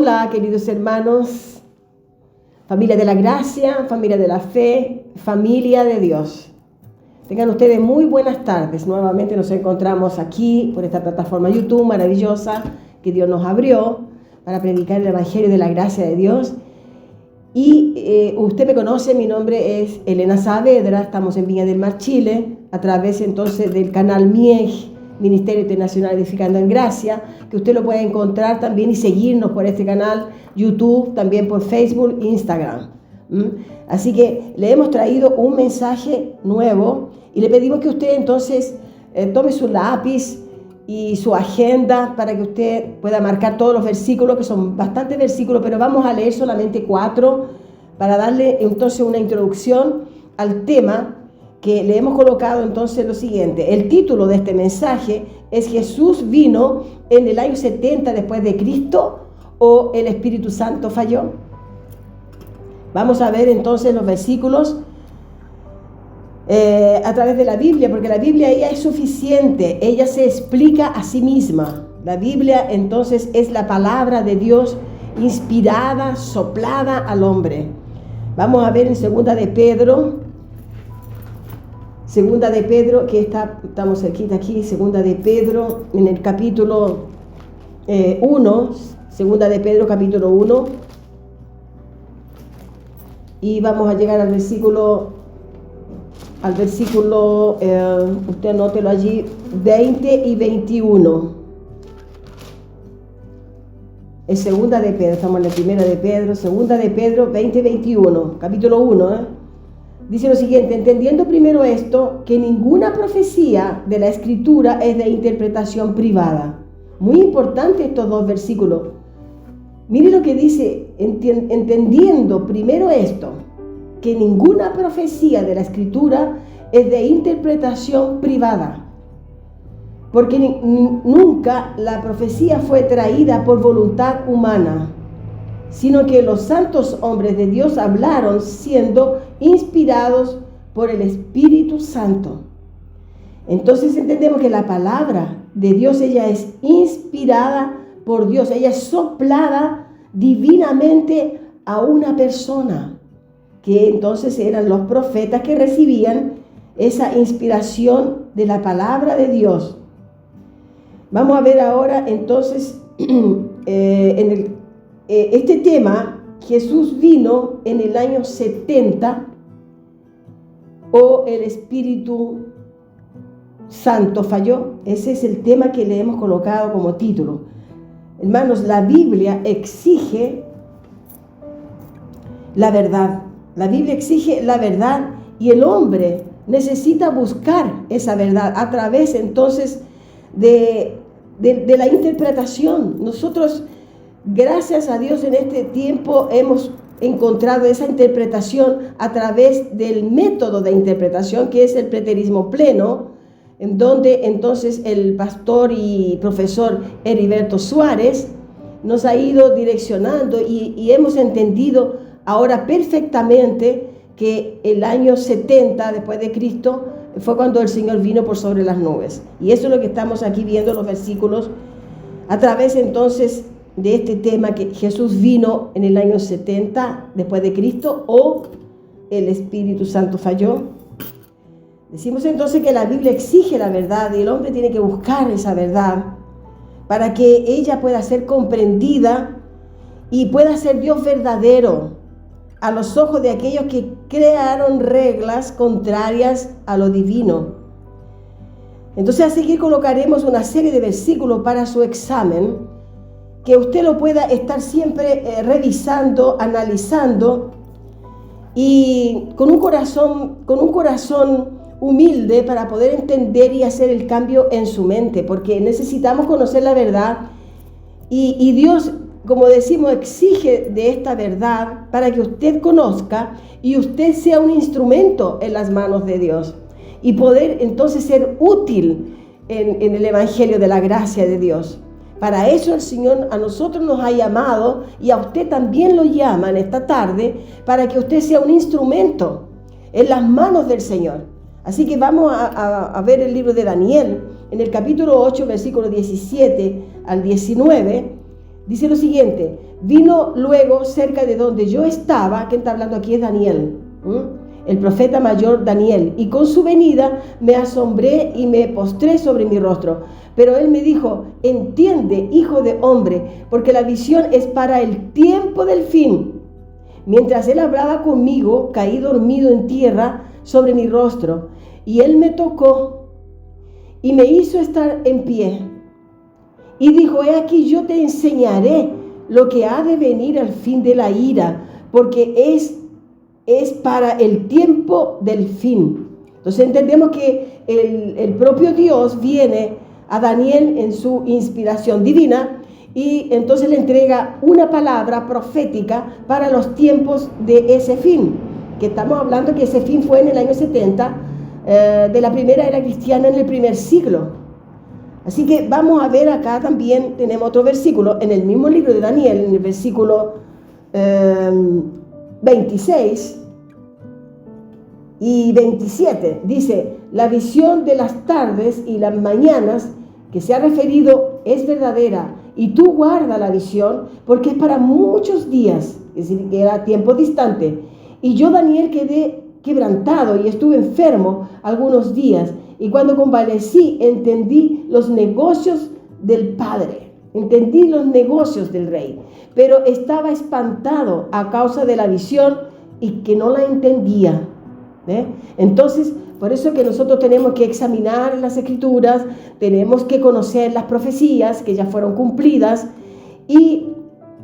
Hola, queridos hermanos, familia de la gracia, familia de la fe, familia de Dios. Tengan ustedes muy buenas tardes. Nuevamente nos encontramos aquí por esta plataforma YouTube maravillosa que Dios nos abrió para predicar el Evangelio de la gracia de Dios. Y usted me conoce, mi nombre es Elena Saavedra, estamos en Viña del Mar, Chile, a través entonces del canal MIEG, Ministerio Internacional Edificando en Gracia, que usted lo puede encontrar también y seguirnos por este canal YouTube, también por Facebook e Instagram. Así que le hemos traído un mensaje nuevo y le pedimos que usted entonces tome su lápiz y su agenda para que usted pueda marcar todos los versículos, que son bastantes versículos, pero vamos a leer solamente 4 para darle entonces una introducción al tema que le hemos colocado entonces lo siguiente. El título de este mensaje es ¿Jesús vino en el año 70 después de Cristo o el Espíritu Santo falló? Vamos a ver entonces los versículos a través de la Biblia, porque la Biblia ella es suficiente, ella se explica a sí misma. La Biblia entonces es la palabra de Dios inspirada, soplada al hombre. Vamos a ver en Segunda de Pedro, que estamos cerquita aquí, Segunda de Pedro, en el capítulo 1, Segunda de Pedro, capítulo 1, y vamos a llegar al versículo, usted anótelo allí, 20 y 21. Es Segunda de Pedro, estamos en la primera de Pedro, Segunda de Pedro, 20 y 21, capítulo 1, Dice lo siguiente: entendiendo primero esto, que ninguna profecía de la Escritura es de interpretación privada. Muy importante estos dos versículos. Mire lo que dice, entendiendo primero esto, que ninguna profecía de la Escritura es de interpretación privada. Porque nunca la profecía fue traída por voluntad humana, sino que los santos hombres de Dios hablaron siendo inspirados por el Espíritu Santo. Entonces entendemos que la palabra de Dios, ella es inspirada por Dios, ella es soplada divinamente a una persona, que entonces eran los profetas que recibían esa inspiración de la palabra de Dios. Vamos a ver ahora entonces este tema, Jesús vino en el año 70 o el Espíritu Santo falló. Ese es el tema que le hemos colocado como título. Hermanos, la Biblia exige la verdad. La Biblia exige la verdad y el hombre necesita buscar esa verdad a través entonces de la interpretación. Nosotros, gracias a Dios, en este tiempo hemos encontrado esa interpretación a través del método de interpretación que es el preterismo pleno, en donde entonces el pastor y profesor Heriberto Suárez nos ha ido direccionando y hemos entendido ahora perfectamente que el año 70 después de Cristo fue cuando el Señor vino por sobre las nubes. Y eso es lo que estamos aquí viendo, los versículos, a través entonces de este tema, que Jesús vino en el año 70 después de Cristo o el Espíritu Santo falló. Decimos entonces que la Biblia exige la verdad y el hombre tiene que buscar esa verdad para que ella pueda ser comprendida y pueda ser Dios verdadero a los ojos de aquellos que crearon reglas contrarias a lo divino. Entonces así que colocaremos una serie de versículos para su examen, que usted lo pueda estar siempre revisando, analizando y con un corazón humilde para poder entender y hacer el cambio en su mente, porque necesitamos conocer la verdad y Dios, como decimos, exige de esta verdad para que usted conozca y usted sea un instrumento en las manos de Dios y poder entonces ser útil en el Evangelio de la gracia de Dios. Para eso el Señor a nosotros nos ha llamado y a usted también lo llama en esta tarde, para que usted sea un instrumento en las manos del Señor. Así que vamos a ver el libro de Daniel, en el capítulo 8, versículo 17 al 19, dice lo siguiente: vino luego cerca de donde yo estaba, quien está hablando aquí es Daniel, el profeta mayor Daniel, y con su venida me asombré y me postré sobre mi rostro. Pero él me dijo: entiende, hijo de hombre, porque la visión es para el tiempo del fin. Mientras él hablaba conmigo, caí dormido en tierra sobre mi rostro, y él me tocó y me hizo estar en pie. Y dijo: he aquí, yo te enseñaré lo que ha de venir al fin de la ira, porque es para el tiempo del fin. Entonces entendemos que el propio Dios viene a Daniel en su inspiración divina, y entonces le entrega una palabra profética para los tiempos de ese fin, que estamos hablando que ese fin fue en el año 70 de la primera era cristiana, en el primer siglo. Así que vamos a ver acá también, tenemos otro versículo en el mismo libro de Daniel, en el versículo 26 y 27, dice: la visión de las tardes y las mañanas que se ha referido es verdadera, y tú guarda la visión, porque es para muchos días, es decir, que era tiempo distante. Y yo, Daniel, quedé quebrantado y estuve enfermo algunos días, y cuando convalecí entendí los negocios del Padre, entendí los negocios del Rey, pero estaba espantado a causa de la visión y que no la entendía. Entonces, por eso que nosotros tenemos que examinar las Escrituras, tenemos que conocer las profecías que ya fueron cumplidas y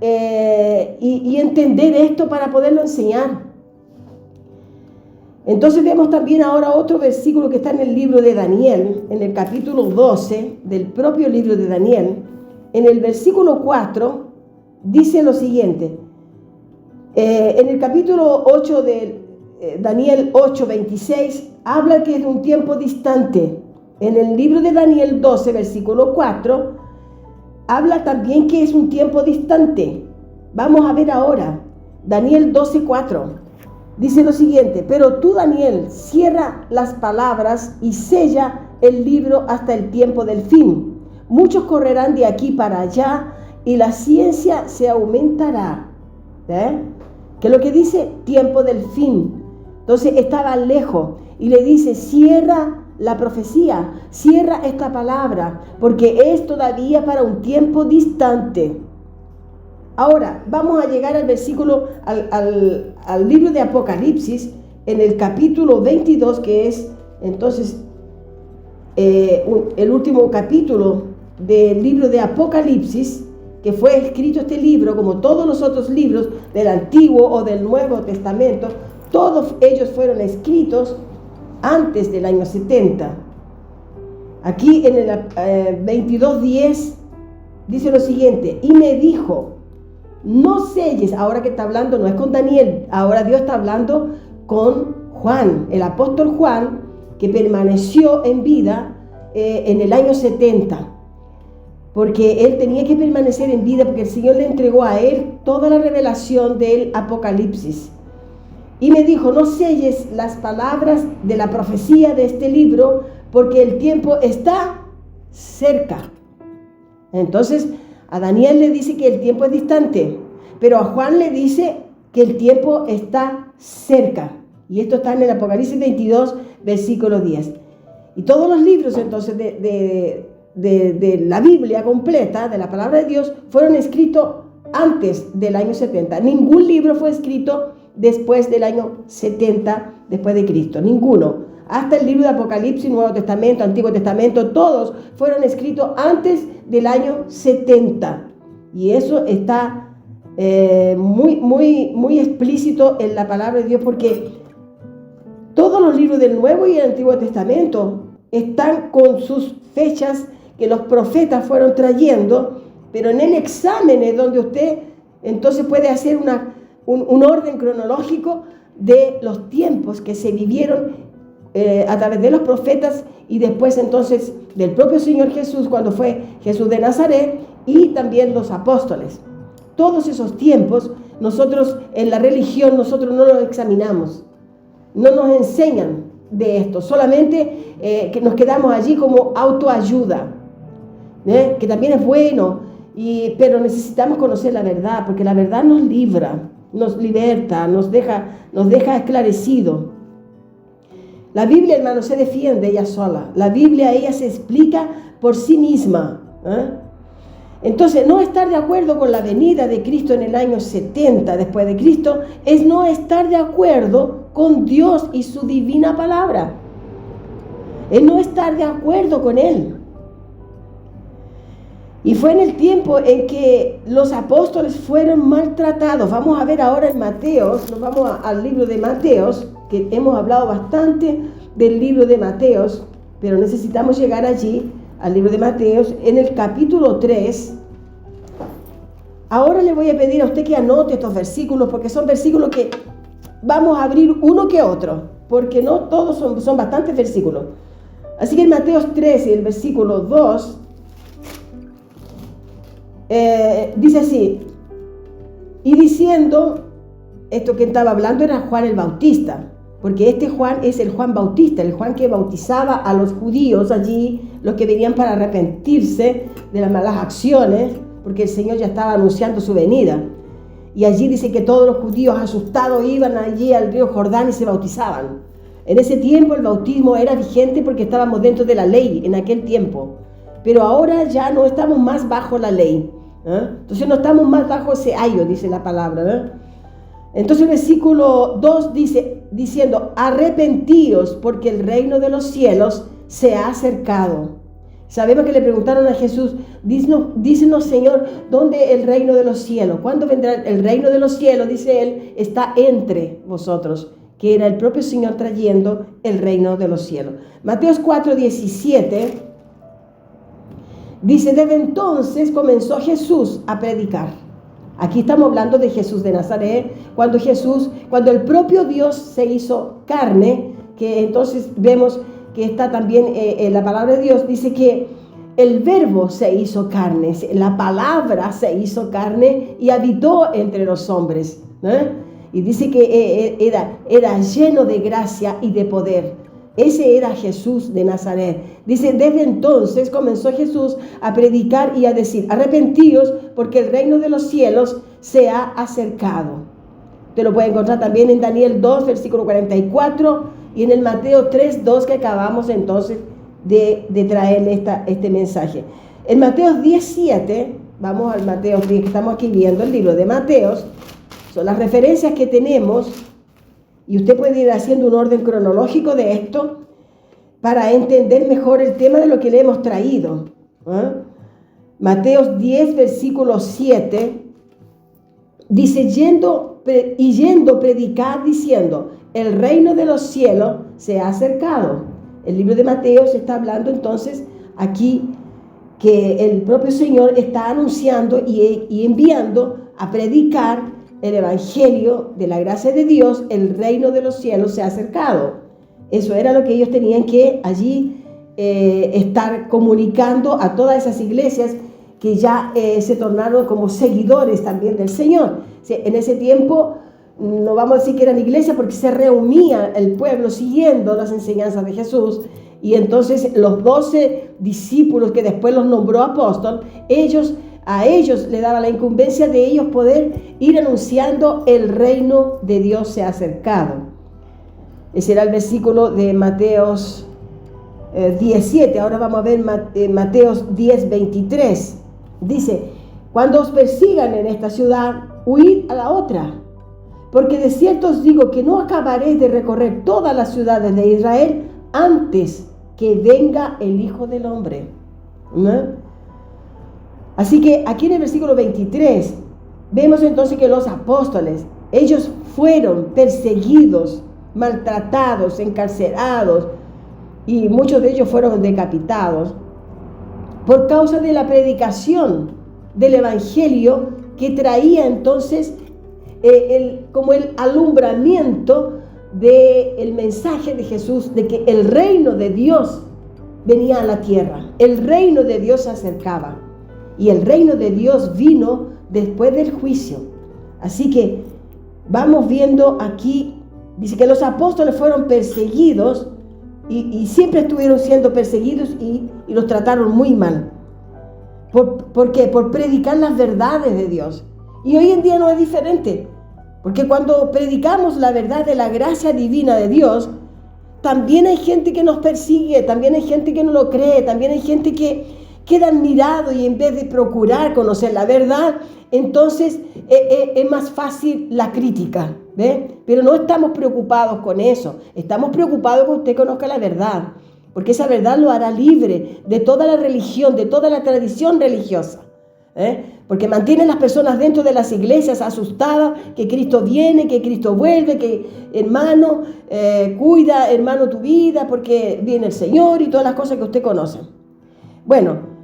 entender esto para poderlo enseñar. Entonces vemos también ahora otro versículo que está en el libro de Daniel, en el capítulo 12 del propio libro de Daniel. En el versículo 4 dice lo siguiente: en el capítulo 8 de Daniel 8:26 habla que es un tiempo distante. En el libro de Daniel 12, versículo 4, habla también que es un tiempo distante. Vamos a ver ahora, Daniel 12:4. Dice lo siguiente: pero tú, Daniel, cierra las palabras y sella el libro hasta el tiempo del fin. Muchos correrán de aquí para allá y la ciencia se aumentará. Que es lo que dice tiempo del fin. Entonces estaba lejos y le dice: cierra la profecía, cierra esta palabra, porque es todavía para un tiempo distante. Ahora vamos a llegar al versículo, al libro de Apocalipsis, en el capítulo 22, que es entonces el último capítulo del libro de Apocalipsis, que fue escrito este libro, como todos los otros libros del Antiguo o del Nuevo Testamento, todos ellos fueron escritos antes del año 70. Aquí en el 22:10 dice lo siguiente: y me dijo: no selles. Ahora que está hablando no es con Daniel, ahora Dios está hablando con Juan, el apóstol Juan, que permaneció en vida en el año 70, porque él tenía que permanecer en vida porque el Señor le entregó a él toda la revelación del Apocalipsis. Y me dijo: no selles las palabras de la profecía de este libro, porque el tiempo está cerca. Entonces a Daniel le dice que el tiempo es distante, pero a Juan le dice que el tiempo está cerca. Y esto está en el Apocalipsis 22, versículo 10. Y todos los libros entonces de la Biblia completa, de la palabra de Dios, fueron escritos antes del año 70. Ningún libro fue escrito después del año 70 después de Cristo, ninguno. Hasta el libro de Apocalipsis, Nuevo Testamento, Antiguo Testamento, todos fueron escritos antes del año 70. Y eso está muy explícito en la palabra de Dios, porque todos los libros del Nuevo y el Antiguo Testamento están con sus fechas que los profetas fueron trayendo, pero en el examen es donde usted entonces puede hacer un orden cronológico de los tiempos que se vivieron a través de los profetas, y después entonces del propio Señor Jesús, cuando fue Jesús de Nazaret, y también los apóstoles. Todos esos tiempos nosotros en la religión nosotros no los examinamos, no nos enseñan de esto, solamente que nos quedamos allí como autoayuda, que también es bueno, pero necesitamos conocer la verdad, porque la verdad nos libra, nos liberta, nos deja esclarecido. La Biblia, hermano, se defiende ella sola. La Biblia, ella se explica por sí misma. Entonces, no estar de acuerdo con la venida de Cristo en el año 70 después de Cristo es no estar de acuerdo con Dios y su divina palabra. Es no estar de acuerdo con Él. Y fue en el tiempo en que los apóstoles fueron maltratados. Vamos a ver ahora en Mateos, nos vamos al libro de Mateos, que hemos hablado bastante del libro de Mateos, pero necesitamos llegar allí, al libro de Mateos, en el capítulo 3. Ahora le voy a pedir a usted que anote estos versículos, porque son versículos que vamos a abrir uno que otro, porque no todos son bastantes versículos. Así que en Mateos 13, el versículo 2, dice así, y diciendo, esto que estaba hablando era Juan el Bautista, porque este Juan es el Juan Bautista, el Juan que bautizaba a los judíos allí, los que venían para arrepentirse de las malas acciones, porque el Señor ya estaba anunciando su venida. Y allí dice que todos los judíos asustados iban allí al río Jordán y se bautizaban. En ese tiempo el bautismo era vigente porque estábamos dentro de la ley en aquel tiempo. Pero ahora ya no estamos más bajo la ley. Entonces no estamos más bajo ese ayo, dice la palabra. Entonces el versículo 2 dice, diciendo, arrepentíos porque el reino de los cielos se ha acercado. Sabemos que le preguntaron a Jesús, dícenos Señor, ¿dónde el reino de los cielos? ¿Cuándo vendrá el reino de los cielos? Dice él, está entre vosotros, que era el propio Señor trayendo el reino de los cielos. Mateos 4:17 dice, desde entonces comenzó Jesús a predicar. Aquí estamos hablando de Jesús de Nazaret, cuando el propio Dios se hizo carne, que entonces vemos que está también en la palabra de Dios, dice que el verbo se hizo carne, la palabra se hizo carne y habitó entre los hombres. Y dice que era lleno de gracia y de poder. Ese era Jesús de Nazaret. Dice, desde entonces comenzó Jesús a predicar y a decir, arrepentíos porque el reino de los cielos se ha acercado. Usted lo puede encontrar también en Daniel 2, versículo 44, y en el Mateo 3, 2, que acabamos entonces de traerle este mensaje. En Mateo 17, vamos al Mateo 10, que estamos aquí viendo el libro de Mateos, son las referencias que tenemos. Y usted puede ir haciendo un orden cronológico de esto para entender mejor el tema de lo que le hemos traído. Mateos 10, versículo 7, dice, yendo predicar diciendo, el reino de los cielos se ha acercado. El libro de Mateo se está hablando entonces aquí que el propio Señor está anunciando y enviando a predicar el evangelio de la gracia de Dios, el reino de los cielos se ha acercado. Eso era lo que ellos tenían que allí estar comunicando a todas esas iglesias que ya se tornaron como seguidores también del Señor. En ese tiempo no vamos a decir que eran iglesias porque se reunía el pueblo siguiendo las enseñanzas de Jesús, y entonces los 12 discípulos que después los nombró apóstoles, a ellos le daba la incumbencia de ellos poder ir anunciando el reino de Dios se ha acercado. Ese era el versículo de Mateos 17. Ahora vamos a ver Mateos 10, 23. Dice, cuando os persigan en esta ciudad, huid a la otra, porque de cierto os digo que no acabaréis de recorrer todas las ciudades de Israel antes que venga el Hijo del Hombre. Así que aquí en el versículo 23 vemos entonces que los apóstoles, ellos fueron perseguidos, maltratados, encarcelados, y muchos de ellos fueron decapitados por causa de la predicación del evangelio que traía entonces como el alumbramiento del mensaje de Jesús de que el reino de Dios venía a la tierra, el reino de Dios se acercaba. Y el reino de Dios vino después del juicio. Así que vamos viendo aquí, dice que los apóstoles fueron perseguidos y siempre estuvieron siendo perseguidos y los trataron muy mal. ¿Por qué? Por predicar las verdades de Dios. Y hoy en día no es diferente. Porque cuando predicamos la verdad de la gracia divina de Dios, también hay gente que nos persigue, también hay gente que no lo cree, también hay gente que queda admirado y en vez de procurar conocer la verdad, entonces es más fácil la crítica, ¿ve? Pero no estamos preocupados con eso, estamos preocupados con que usted conozca la verdad, porque esa verdad lo hará libre de toda la religión, de toda la tradición religiosa, porque mantiene a las personas dentro de las iglesias asustadas, que Cristo viene, que Cristo vuelve, que hermano, cuida hermano tu vida, porque viene el Señor y todas las cosas que usted conoce. Bueno,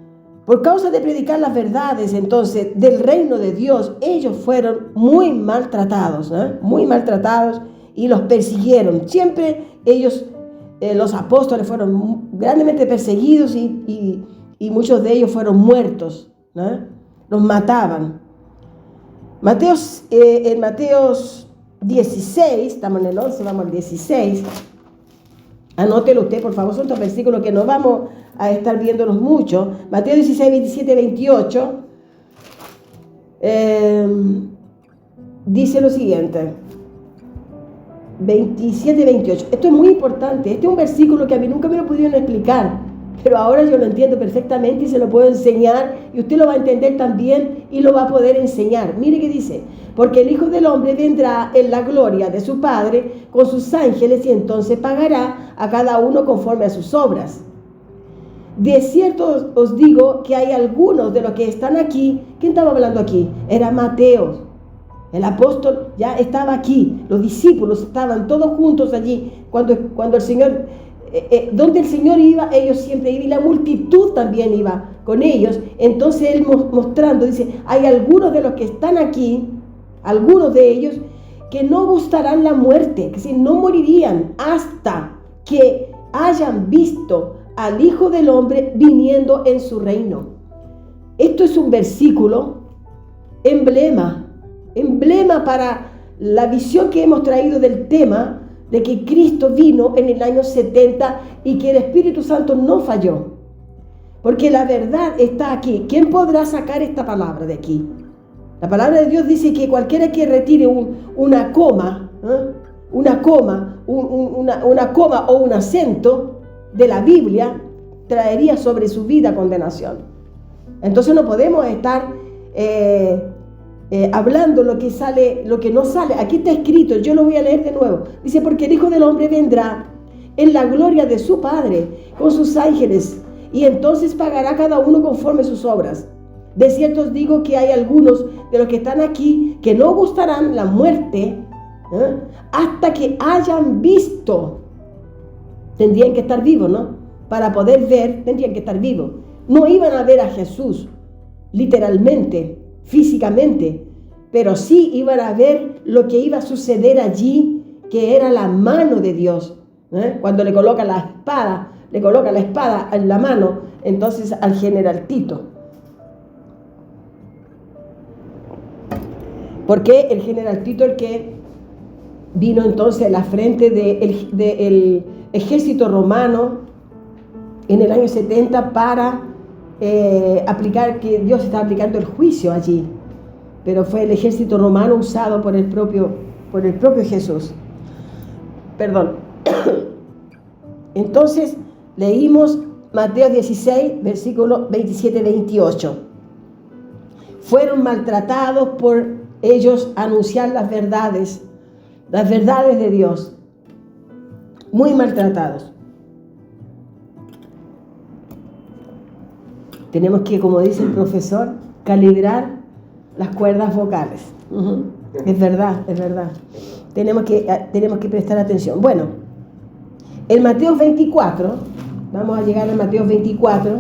por causa de predicar las verdades entonces del reino de Dios, ellos fueron muy maltratados y los persiguieron. Siempre ellos, los apóstoles, fueron grandemente perseguidos y muchos de ellos fueron muertos, ¿no? Los mataban. En Mateos 16, estamos en el 11, vamos al 16. Anótelo usted, por favor, son estos versículos que no vamos a estar viéndolos mucho. Mateo 16, 27, 28. Dice lo siguiente. 27, 28. Esto es muy importante. Este es un versículo que a mí nunca me lo pudieron explicar, pero ahora yo lo entiendo perfectamente y se lo puedo enseñar, y usted lo va a entender también y lo va a poder enseñar. Mire qué dice: porque el Hijo del Hombre vendrá en la gloria de su Padre con sus ángeles, y entonces pagará a cada uno conforme a sus obras. De cierto os digo que hay algunos de los que están aquí. ¿Quién estaba hablando aquí? Era Mateo. El apóstol ya estaba aquí. Los discípulos estaban todos juntos allí. Cuando el Señor, donde el Señor iba, ellos siempre iban. Y la multitud también iba con ellos. Entonces Él mostrando, dice, hay algunos de los que están aquí, algunos de ellos, que no gustarán la muerte, que si no morirían hasta que hayan visto al Hijo del Hombre viniendo en su reino. Esto es un versículo emblema para la visión que hemos traído del tema de que Cristo vino en el año 70 y que el Espíritu Santo no falló, porque la verdad está aquí. ¿Quién podrá sacar esta palabra de aquí? La palabra de Dios dice que cualquiera que retire una coma o un acento de la Biblia traería sobre su vida condenación. Entonces no podemos estar hablando lo que no sale. Aquí está escrito, yo lo voy a leer de nuevo. Dice, porque el Hijo del Hombre vendrá en la gloria de su Padre con sus ángeles, y entonces pagará cada uno conforme sus obras. De cierto os digo que hay algunos de los que están aquí que no gustarán la muerte hasta que hayan visto. Tendrían que estar vivos, ¿no? Para poder ver, tendrían que estar vivos. No iban a ver a Jesús literalmente, físicamente, pero sí iban a ver lo que iba a suceder allí, que era la mano de Dios. Cuando le coloca la espada en la mano, entonces al general Tito. Porque el general Tito, el que vino entonces a la frente del ejército romano en el año 70 para que Dios estaba aplicando el juicio allí, pero fue el ejército romano usado por el propio Jesús. Perdón. Entonces leímos Mateo 16, versículos 27-28. Fueron maltratados por ellos anunciar las verdades de Dios. Muy maltratados. Tenemos que, como dice el profesor, calibrar las cuerdas vocales. Es verdad. Tenemos que prestar atención. Bueno, en Mateo 24, vamos a llegar a Mateo 24,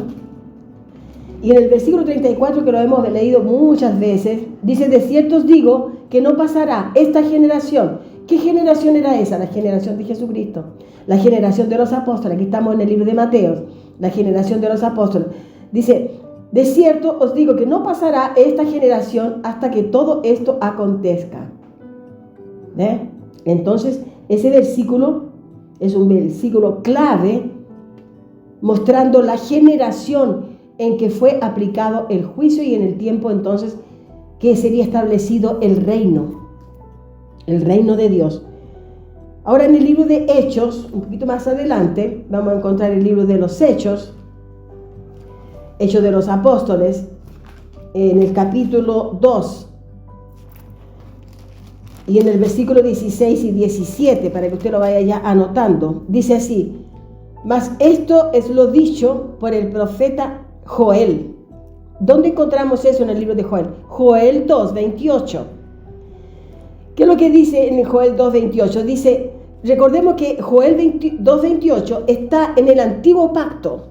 y en el versículo 34, que lo hemos leído muchas veces, dice, de cierto os digo que no pasará esta generación. ¿Qué generación era esa? La generación de Jesucristo, la generación de los apóstoles. Aquí estamos en el libro de Mateo, la generación de los apóstoles. Dice, de cierto os digo que no pasará esta generación hasta que todo esto acontezca. Entonces, ese versículo es un versículo clave, mostrando la generación en que fue aplicado el juicio y en el tiempo entonces que sería establecido el reino de Dios. Ahora en el libro de Hechos, un poquito más adelante, vamos a encontrar el libro de los Hechos de los Apóstoles, en el capítulo 2, y en el versículo 16 y 17, para que usted lo vaya ya anotando. Dice así: mas esto es lo dicho por el profeta Joel. ¿Dónde encontramos eso en el libro de Joel? Joel 2:28. ¿Qué es lo que dice en Joel 2:28? Dice, recordemos que Joel 2:28 está en el antiguo pacto.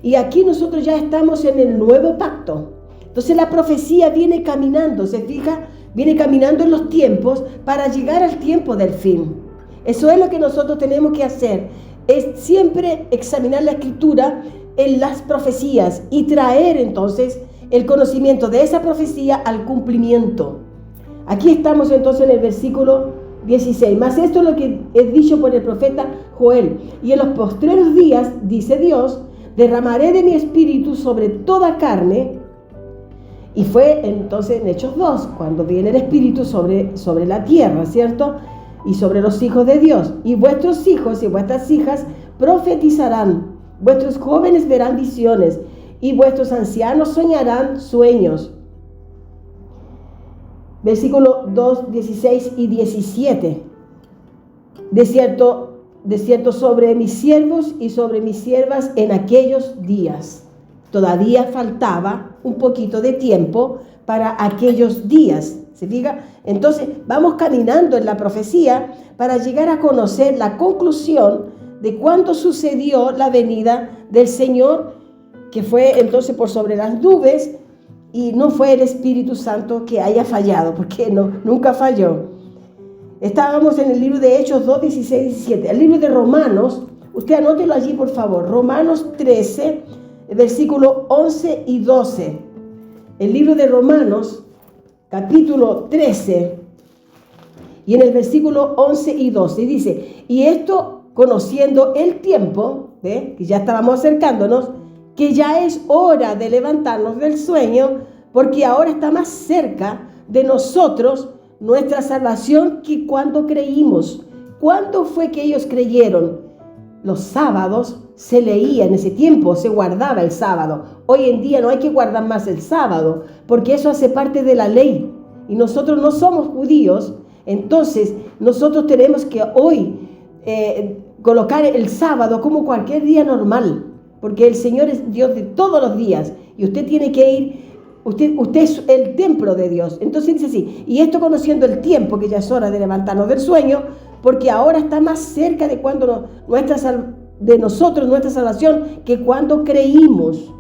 Y aquí nosotros ya estamos en el nuevo pacto. Entonces la profecía viene caminando, ¿se fija? Viene caminando en los tiempos para llegar al tiempo del fin. Eso es lo que nosotros tenemos que hacer. Es siempre examinar la escritura en las profecías y traer entonces el conocimiento de esa profecía al cumplimiento. Aquí estamos entonces en el versículo 16. Mas esto es lo que es dicho por el profeta Joel. Y en los postreros días, dice Dios, derramaré de mi espíritu sobre toda carne. Y fue entonces en Hechos 2, cuando viene el espíritu sobre la tierra, ¿cierto? Y sobre los hijos de Dios. Y vuestros hijos y vuestras hijas profetizarán. Vuestros jóvenes verán visiones. Y vuestros ancianos soñarán sueños. Versículo 2, 16 y 17. De cierto sobre mis siervos y sobre mis siervas en aquellos días. Todavía faltaba un poquito de tiempo para aquellos días. ¿Se fija? Entonces vamos caminando en la profecía para llegar a conocer la conclusión de cuándo sucedió la venida del Señor, que fue entonces por sobre las nubes, y no fue el Espíritu Santo que haya fallado, porque nunca falló. Estábamos en el libro de Hechos 2, 16 y 17. El libro de Romanos, usted anótelo allí por favor, Romanos 13, versículo 11 y 12. El libro de Romanos, capítulo 13, y en el versículo 11 y 12, dice, y esto conociendo el tiempo, que ya estábamos acercándonos, que ya es hora de levantarnos del sueño, porque ahora está más cerca de nosotros nuestra salvación que cuando creímos. ¿Cuándo fue que ellos creyeron? Los sábados se leía en ese tiempo, se guardaba el sábado. Hoy en día no hay que guardar más el sábado, porque eso hace parte de la ley. Y nosotros no somos judíos, entonces nosotros tenemos que hoy colocar el sábado como cualquier día normal, porque el Señor es Dios de todos los días y usted tiene que ir, usted es el templo de Dios. Entonces dice así, y esto conociendo el tiempo, que ya es hora de levantarnos del sueño, porque ahora está más cerca de cuando nuestra salvación que cuando creímos.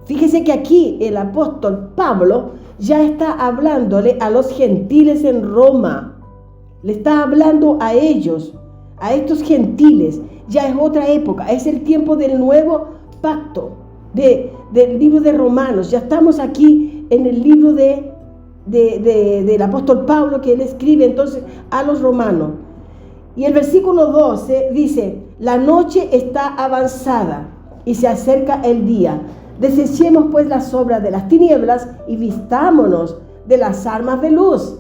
Fíjese que aquí el apóstol Pablo ya está hablándole a los gentiles en Roma, le está hablando a ellos, a estos gentiles. Ya es otra época, es el tiempo del nuevo pacto, del libro de Romanos. Ya estamos aquí en el libro del apóstol Pablo, que él escribe entonces a los romanos. Y el versículo 12 dice, la noche está avanzada y se acerca el día. Desechemos pues las obras de las tinieblas y vistámonos de las armas de luz.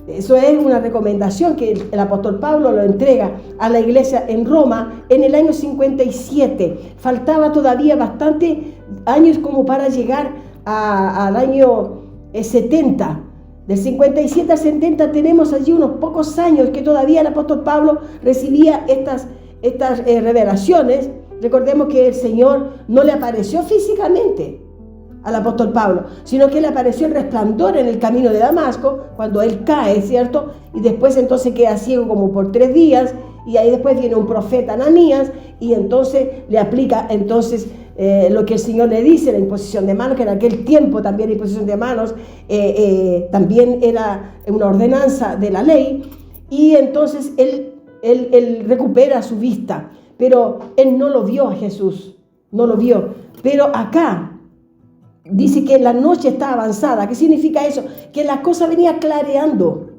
Eso es una recomendación que el apóstol Pablo lo entrega a la iglesia en Roma en el año 57. Faltaba todavía bastante años como para llegar al año 70. Del 57 al 70 tenemos allí unos pocos años que todavía el apóstol Pablo recibía estas revelaciones. Recordemos que el Señor no le apareció físicamente al apóstol Pablo, sino que le apareció el resplandor en el camino de Damasco, cuando él cae, ¿cierto? Y después entonces queda ciego como por 3 días, y ahí después viene un profeta Ananías, y entonces le aplica entonces lo que el Señor le dice, la imposición de manos, que en aquel tiempo también la imposición de manos también era una ordenanza de la ley, y entonces él recupera su vista, pero él no lo vio a Jesús, no lo vio. Pero acá dice que la noche está avanzada. ¿Qué significa eso? Que la cosa venía clareando,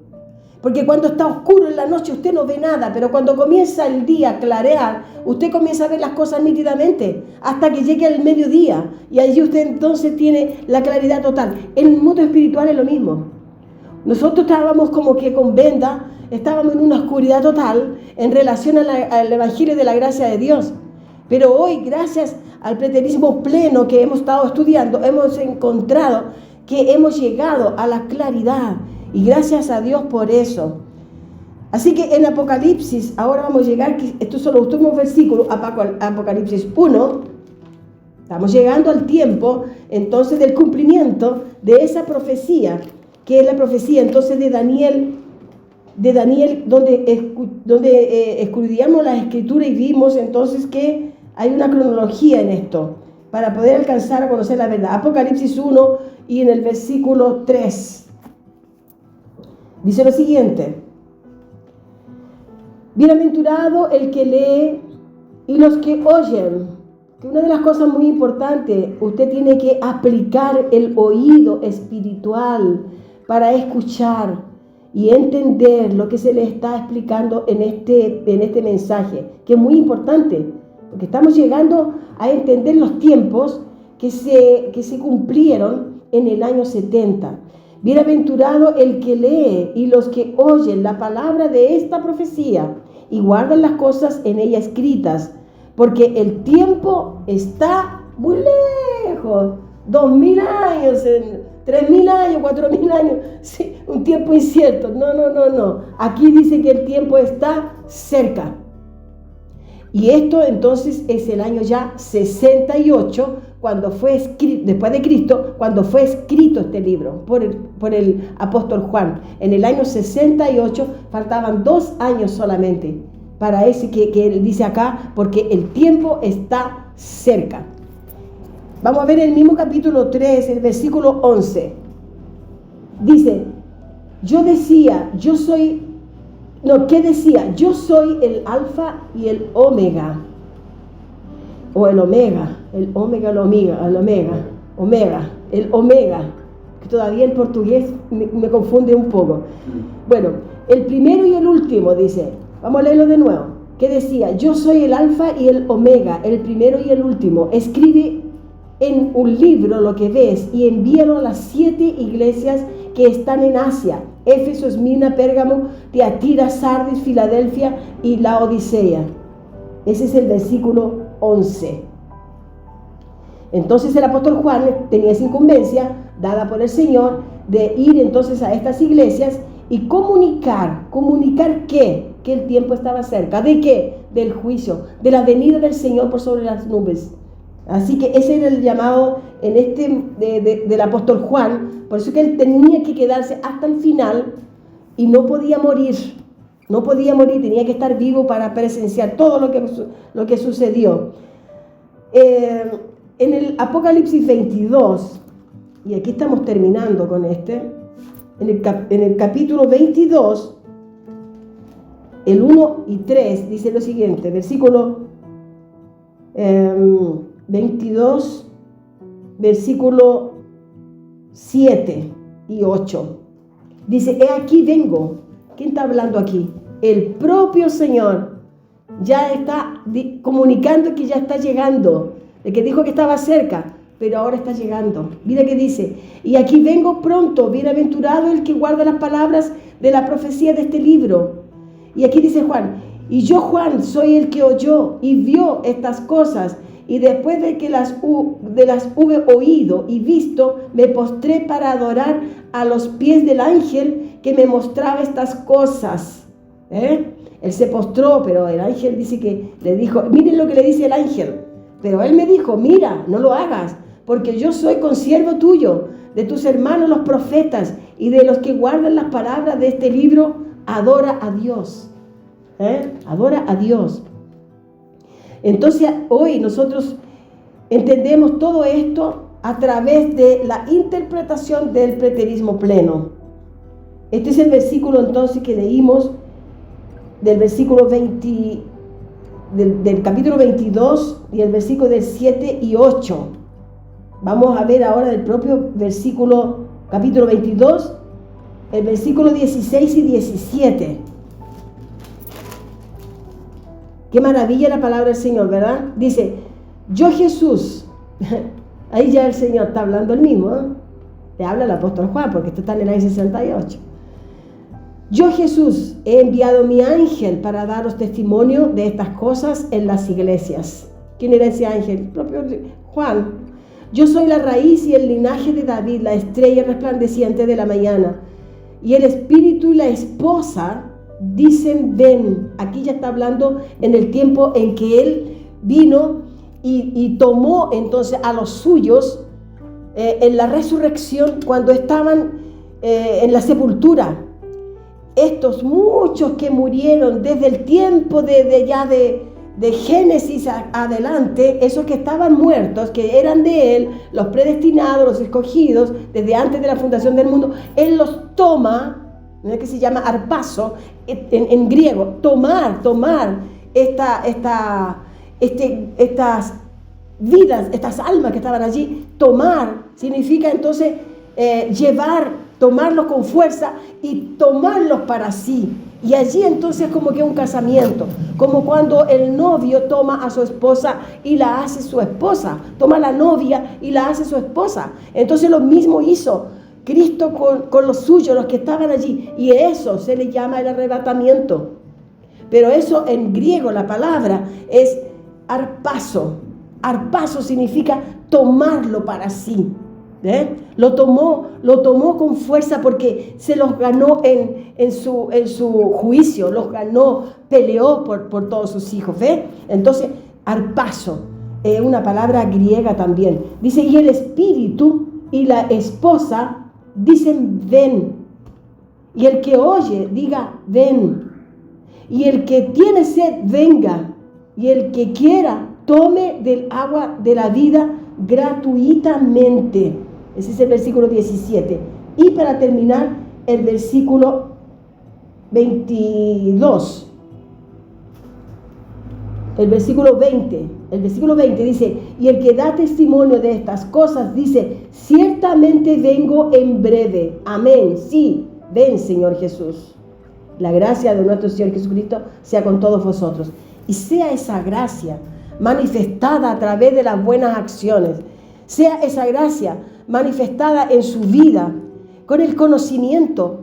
Porque cuando está oscuro en la noche usted no ve nada, pero cuando comienza el día a clarear, usted comienza a ver las cosas nítidamente, hasta que llegue el mediodía, y allí usted entonces tiene la claridad total. En el mundo espiritual es lo mismo. Nosotros estábamos como que con venda, estábamos en una oscuridad total en relación al Evangelio de la gracia de Dios. Pero hoy, gracias al preterismo pleno que hemos estado estudiando, hemos encontrado que hemos llegado a la claridad. Y gracias a Dios por eso. Así que en Apocalipsis, ahora vamos a llegar, estos son los últimos versículos, Apocalipsis 1, estamos llegando al tiempo entonces del cumplimiento de esa profecía, que es la profecía entonces de Daniel, donde escudriñamos la escritura y vimos entonces que hay una cronología en esto, para poder alcanzar a conocer la verdad. Apocalipsis 1 y en el versículo 3. Dice lo siguiente: bienaventurado el que lee y los que oyen. Que una de las cosas muy importantes, usted tiene que aplicar el oído espiritual para escuchar y entender lo que se le está explicando en este mensaje, que es muy importante, porque estamos llegando a entender los tiempos que se cumplieron en el año 70. Bienaventurado el que lee y los que oyen la palabra de esta profecía y guardan las cosas en ella escritas, porque el tiempo está muy lejos, 2000 años, 3000 años, 4000 años, sí, un tiempo incierto. No. Aquí dice que el tiempo está cerca. Y esto entonces es el año ya 68, cuando fue escrito, después de Cristo, cuando fue escrito este libro por el apóstol Juan. En el año 68 faltaban 2 años solamente para ese que él dice acá, porque el tiempo está cerca. Vamos a ver el mismo capítulo 3, el versículo 11. Dice, ¿qué decía? Yo soy el alfa y el omega. O el omega, que todavía el portugués me confunde un poco. Bueno, el primero y el último, dice, vamos a leerlo de nuevo. ¿Qué decía? Yo soy el alfa y el omega, el primero y el último. Escribe en un libro lo que ves y envíalo a las 7 iglesias que están en Asia: Éfeso, Esmirna, Pérgamo, Tiatira, Sardis, Filadelfia y Laodicea. Ese es el versículo 11. Entonces el apóstol Juan tenía esa incumbencia dada por el Señor de ir entonces a estas iglesias y comunicar ¿qué? Que el tiempo estaba cerca. ¿De qué? Del juicio, de la venida del Señor por sobre las nubes. Así que ese era el llamado del apóstol Juan. Por eso que él tenía que quedarse hasta el final y no podía morir, tenía que estar vivo para presenciar todo lo que sucedió. En el Apocalipsis 22, y aquí estamos terminando con en el capítulo 22, el 1 y 3, dice lo siguiente, versículo 22, versículo 7 y 8. Dice, he aquí vengo. ¿Quién está hablando aquí? El propio Señor ya está comunicando que ya está llegando. El que dijo que estaba cerca, pero ahora está llegando. Mira que dice, y aquí vengo pronto, bienaventurado el que guarda las palabras de la profecía de este libro. Y aquí dice Juan, y yo Juan soy el que oyó y vio estas cosas, y después de que las hube oído y visto, me postré para adorar a los pies del ángel que me mostraba estas cosas. Él se postró, pero el ángel dice que le dijo, miren lo que le dice el ángel. Pero él me dijo, mira, no lo hagas, porque yo soy consiervo tuyo, de tus hermanos los profetas, y de los que guardan las palabras de este libro, adora a Dios. Adora a Dios. Entonces hoy nosotros entendemos todo esto a través de la interpretación del preterismo pleno. Este es el versículo entonces que leímos del versículo 20, del capítulo 22 y el versículo del 7 y 8. Vamos a ver ahora del propio versículo, capítulo 22, el versículo 16 y 17. Qué maravilla la palabra del Señor, ¿verdad? Dice, yo Jesús, ahí ya el Señor está hablando el mismo, ¿eh? Le habla el apóstol Juan, porque esto está en el año 68. Yo Jesús he enviado mi ángel para daros testimonio de estas cosas en las iglesias. ¿Quién era ese ángel? El propio Juan. Yo soy la raíz y el linaje de David, la estrella resplandeciente de la mañana. Y el espíritu y la esposa dicen ven. Aquí ya está hablando en el tiempo en que él vino y tomó entonces a los suyos en la resurrección, cuando estaban en la sepultura. Estos muchos que murieron desde el tiempo de Génesis adelante, esos que estaban muertos, que eran de él, los predestinados, los escogidos, desde antes de la fundación del mundo, él los toma, ¿no? Que se llama arpazo en griego, tomar estas vidas, estas almas que estaban allí. Tomar significa entonces tomarlos con fuerza y tomarlos para sí. Y allí entonces como que un casamiento, como cuando el novio toma a su esposa y la hace su esposa, toma a la novia y la hace su esposa. Entonces lo mismo hizo Cristo con los suyos, los que estaban allí, y eso se le llama el arrebatamiento. Pero eso en griego, la palabra es arpazo. Arpazo significa tomarlo para sí. Lo tomó con fuerza porque se los ganó en su juicio, los ganó, peleó por todos sus hijos. Entonces, arpazo, una palabra griega también. Dice, y el espíritu y la esposa dicen ven. Y el que oye, diga ven. Y el que tiene sed, venga. Y el que quiera, tome del agua de la vida gratuitamente. Ese es el versículo 17. Y para terminar, el versículo 22. El versículo 20. El versículo 20 dice, y el que da testimonio de estas cosas dice, ciertamente vengo en breve. Amén. Sí, ven, Señor Jesús. La gracia de nuestro Señor Jesucristo sea con todos vosotros. Y sea esa gracia manifestada a través de las buenas acciones. Sea esa gracia manifestada en su vida con el conocimiento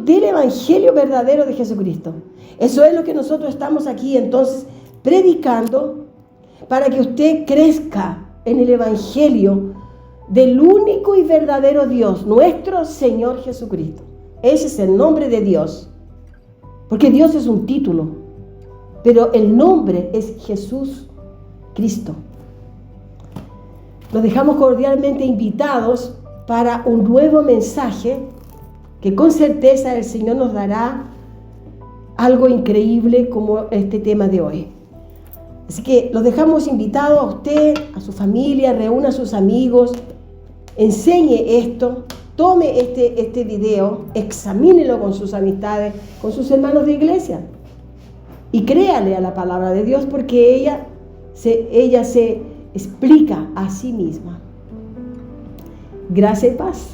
del evangelio verdadero de Jesucristo. Eso es lo que nosotros estamos aquí entonces predicando, para que usted crezca en el evangelio del único y verdadero Dios, nuestro Señor Jesucristo. Ese es el nombre de Dios, porque Dios es un título, pero el nombre es Jesús Cristo. Los dejamos cordialmente invitados para un nuevo mensaje que con certeza el Señor nos dará algo increíble como este tema de hoy. Así que los dejamos invitados a usted, a su familia, reúna a sus amigos, enseñe esto, tome este video, examínelo con sus amistades, con sus hermanos de iglesia y créale a la palabra de Dios, porque ella se explica a sí misma. Gracia y paz.